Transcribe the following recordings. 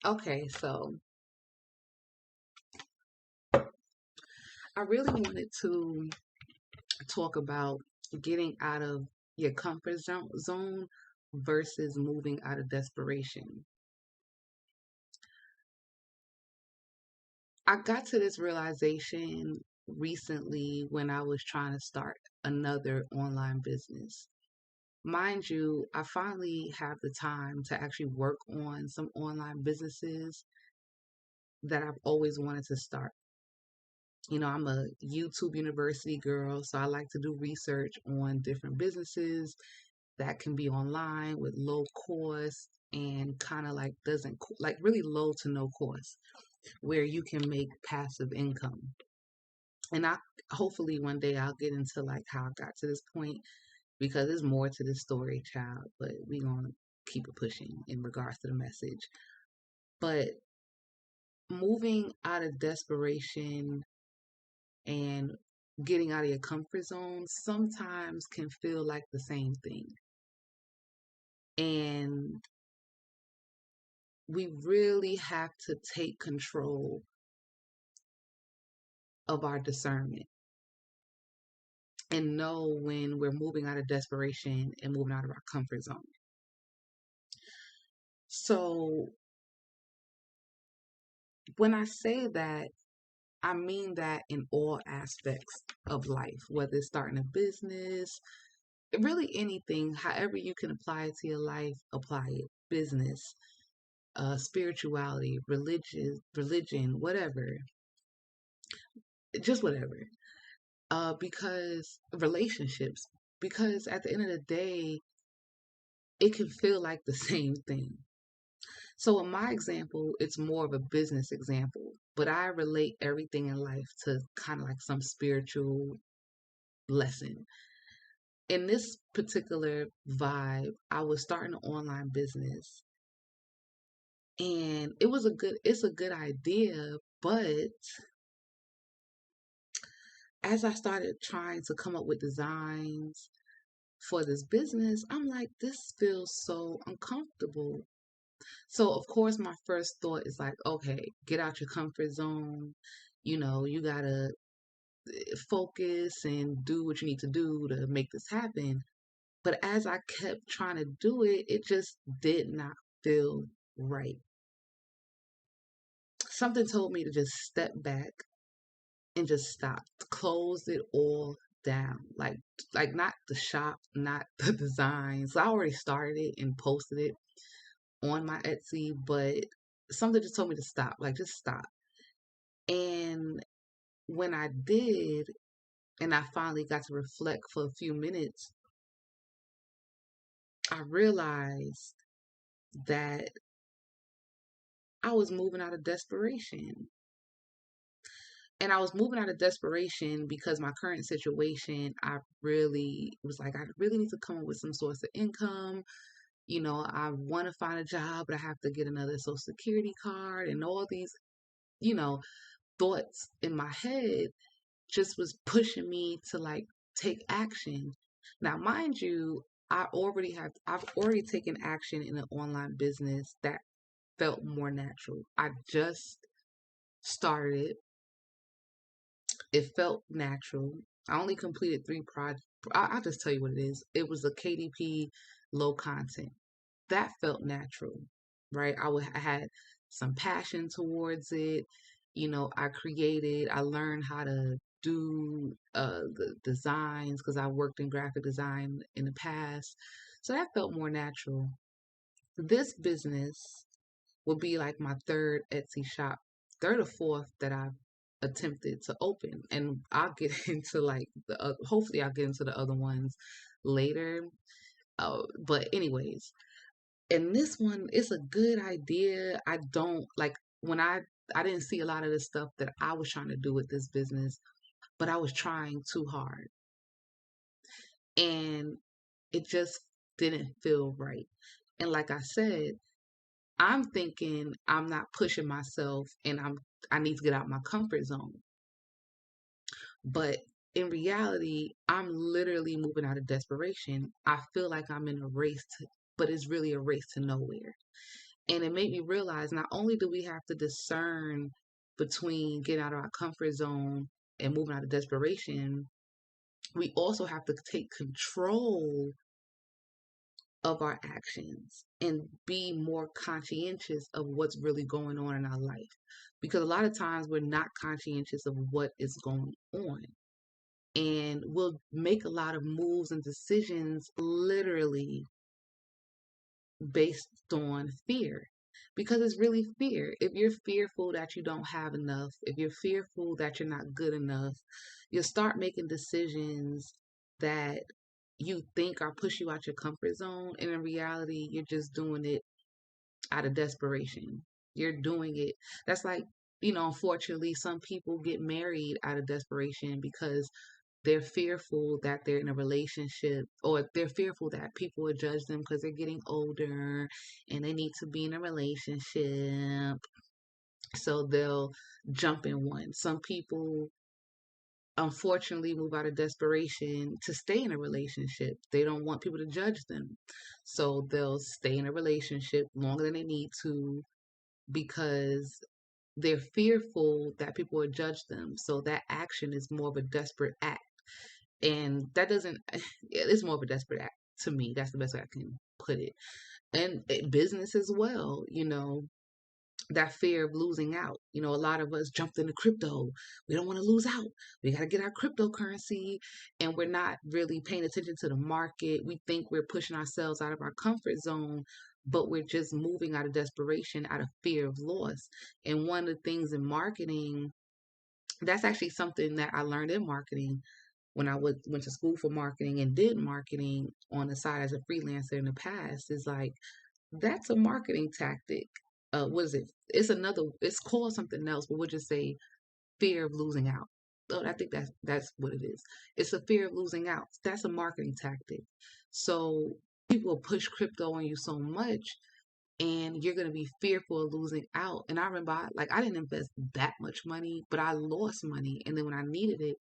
Okay, so I really wanted to talk about getting out of your comfort zone versus moving out of desperation. I got to this realization recently when I was trying to start another online business. Mind you, I finally have the time to actually work on some online businesses that I've always wanted to start. I'm a YouTube university girl, so I like to do research on different businesses that can be online with low cost and kind of like doesn't like really low to no cost where you can make passive income. And I hopefully one day I'll get into like how I got to this point because there's more to this story, child, but we gonna keep it pushing in regards to the message. But moving out of desperation and getting out of your comfort zone sometimes can feel like the same thing. And we really have to take control of our discernment and know when we're moving out of desperation and moving out of our comfort zone. So, when I say that, I mean that in all aspects of life, whether it's starting a business, really anything, however you can apply it to your life, apply it. Business, spirituality, religion, whatever, just whatever. Because relationships, because at the end of the day, it can feel like the same thing. So in my example, it's more of a business example, but I relate everything in life to kind of like some spiritual lesson. In this particular vibe, I was starting an online business and it's a good idea, but as I started trying to come up with designs for this business, I'm like, this feels so uncomfortable. So, of course, my first thought is like, okay, get out your comfort zone. You gotta focus and do what you need to do to make this happen. But as I kept trying to do it, it just did not feel right. Something told me to just step back and just stop, close it all down. Like not the shop, not the designs. I already started it and posted it on my Etsy, but something just told me to stop, like just stop. And when I did, and I finally got to reflect for a few minutes, I realized that I was moving out of desperation. And I was moving out of desperation because my current situation, I really was like, I really need to come up with some source of income. I want to find a job, but I have to get another social security card and all these, you know, thoughts in my head just was pushing me to like take action. Now, mind you, I've already taken action in an online business that felt more natural. I just started. It felt natural. I only completed three projects. I'll just tell you what it is. It was a KDP low content. That felt natural, right? I had some passion towards it. I learned how to do the designs because I worked in graphic design in the past. So that felt more natural. This business will be like my third Etsy shop, third or fourth that I've attempted to open. And I'll get into like hopefully I'll get into the other ones later. But anyways, and this one is a good idea. I don't like when I didn't see a lot of the stuff that I was trying to do with this business, but I was trying too hard. And it just didn't feel right. And like I said, I'm thinking I'm not pushing myself and I need to get out my comfort zone. But in reality, I'm literally moving out of desperation. I feel like I'm in a race but it's really a race to nowhere. And it made me realize not only do we have to discern between getting out of our comfort zone and moving out of desperation, we also have to take control of our actions and be more conscientious of what's really going on in our life. Because a lot of times we're not conscientious of what is going on. And we'll make a lot of moves and decisions literally based on fear, because it's really fear. If you're fearful that you don't have enough, if you're fearful that you're not good enough, you'll start making decisions that you think are push you out your comfort zone, and in reality you're just doing it out of desperation. You're doing it. That's like, unfortunately some people get married out of desperation because they're fearful that they're in a relationship, or they're fearful that people will judge them because they're getting older and they need to be in a relationship. So they'll jump in one. Some people unfortunately move out of desperation to stay in a relationship. They don't want people to judge them. So they'll stay in a relationship longer than they need to because they're fearful that people will judge them. So that action is more of a desperate act. And that doesn't, it's more of a desperate act to me. That's the best way I can put it. And business as well, that fear of losing out. A lot of us jumped into crypto. We don't want to lose out. We got to get our cryptocurrency, and we're not really paying attention to the market. We think we're pushing ourselves out of our comfort zone, but we're just moving out of desperation, out of fear of loss. And one of the things in marketing, that's actually something that I learned in marketing when I went to school for marketing and did marketing on the side as a freelancer in the past, is like, that's a marketing tactic. What is it? It's called something else, but we'll just say fear of losing out. Oh, I think that's what it is. It's a fear of losing out. That's a marketing tactic. So people push crypto on you so much, and you're gonna be fearful of losing out. And I remember, I didn't invest that much money, but I lost money, and then when I needed it,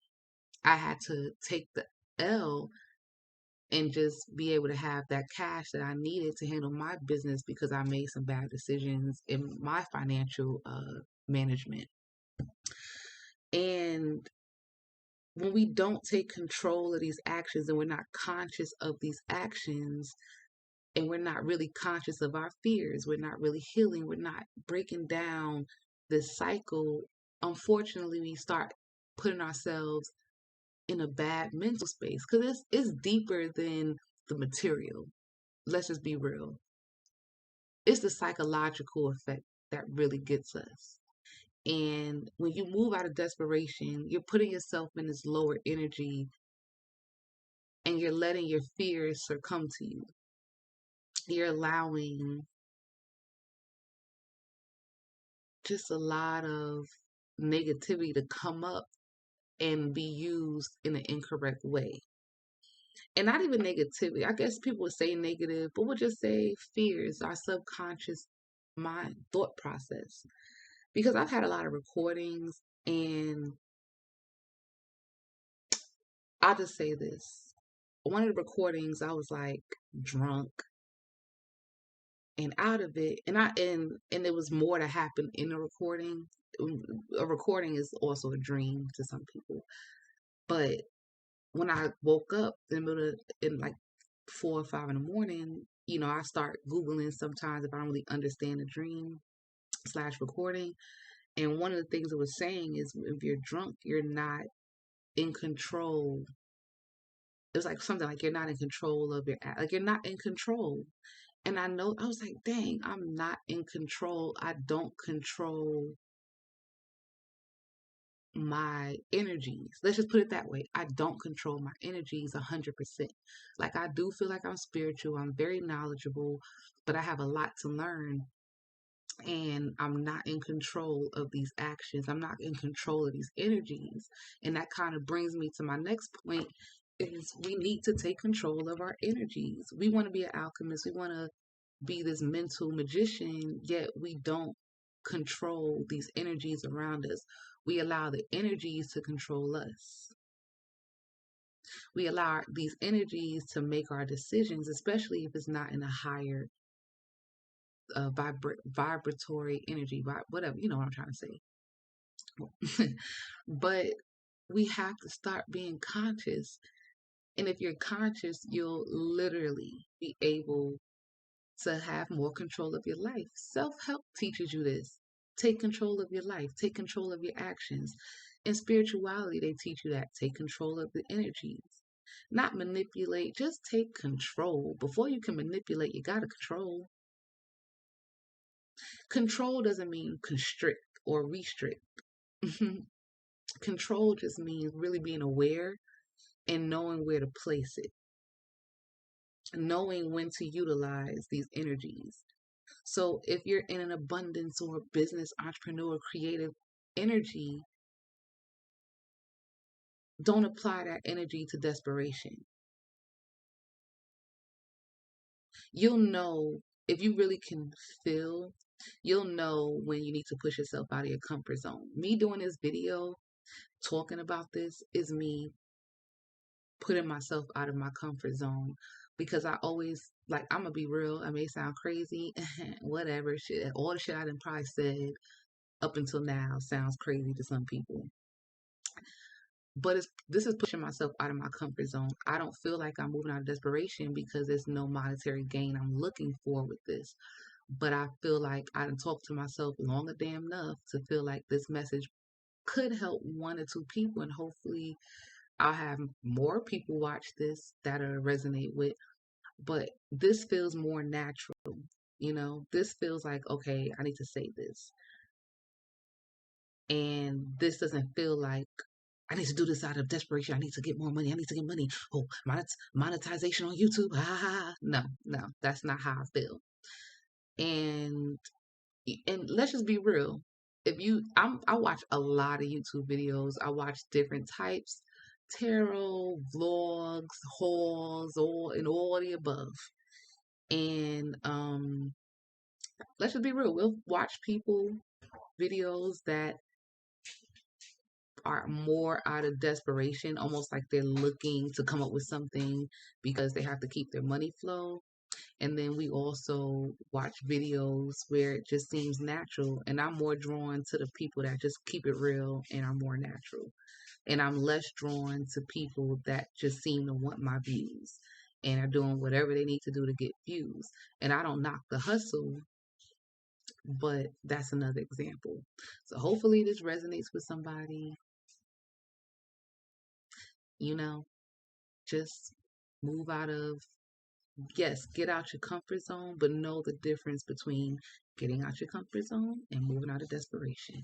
I had to take the L and just be able to have that cash that I needed to handle my business because I made some bad decisions in my financial management. And when we don't take control of these actions and we're not conscious of these actions, and we're not really conscious of our fears, we're not really healing, we're not breaking down this cycle, unfortunately, we start putting ourselves in a bad mental space, because it's deeper than the material. Let's just be real. It's the psychological effect that really gets us. And when you move out of desperation, you're putting yourself in this lower energy, and you're letting your fears succumb to you. You're allowing just a lot of negativity to come up and be used in an incorrect way. And not even negativity. I guess people would say negative, but we'll just say fears, our subconscious mind thought process. Because I've had a lot of recordings, and I'll just say this. One of the recordings, I was like drunk and out of it, and there was more to happen in the recording. A recording is also a dream to some people, but when I woke up in like 4 or 5 in the morning, I start Googling sometimes if I don't really understand the dream slash recording. And one of the things it was saying is, if you're drunk, you're not in control. It was like something like, you're not in control of like you're not in control. And I was like, dang, I'm not in control. I don't control my energies. Let's just put it that way. I don't control my energies 100%. Like, I do feel like I'm spiritual. I'm very knowledgeable, but I have a lot to learn. And I'm not in control of these actions. I'm not in control of these energies. And that kind of brings me to my next point, is we need to take control of our energies. We want to be an alchemist. We want to be this mental magician, yet we don't control these energies around us. We allow the energies to control us. We allow these energies to make our decisions, especially if it's not in a higher vibratory energy, whatever, you know what I'm trying to say. But we have to start being conscious. And if you're conscious, you'll literally be able to have more control of your life. Self help teaches you this. Take control of your life, take control of your actions. In spirituality, they teach you that. Take control of the energies. Not manipulate, just take control. Before you can manipulate, you got to control. Control doesn't mean constrict or restrict. Control just means really being aware and knowing where to place it, knowing when to utilize these energies. So if you're in an abundance or business, entrepreneur, creative energy, don't apply that energy to desperation. You'll know if you really can feel, you'll know when you need to push yourself out of your comfort zone. Me doing this video, talking about this, is me putting myself out of my comfort zone, because I always, like, I'm gonna be real. I may sound crazy, whatever shit. All the shit I done probably said up until now sounds crazy to some people, but this is pushing myself out of my comfort zone. I don't feel like I'm moving out of desperation because there's no monetary gain I'm looking for with this. But I feel like I done talked to myself long damn enough to feel like this message could help one or two people, and hopefully I'll have more people watch this that resonate with. But this feels more natural, this feels like, okay, I need to say this. And this doesn't feel like I need to do this out of desperation. I need to get more money. I need to get money. Oh, monetization on YouTube. Ha ha ha. No, no, that's not how I feel. And let's just be real. I watch a lot of YouTube videos. I watch different types, tarot, vlogs, hauls, all the above. And let's just be real. We'll watch people videos that are more out of desperation, almost like they're looking to come up with something because they have to keep their money flow. And then we also watch videos where it just seems natural. And I'm more drawn to the people that just keep it real and are more natural. And I'm less drawn to people that just seem to want my views and are doing whatever they need to do to get views. And I don't knock the hustle, but that's another example. So hopefully this resonates with somebody. Just move out of, yes, get out your comfort zone, but know the difference between getting out your comfort zone and moving out of desperation.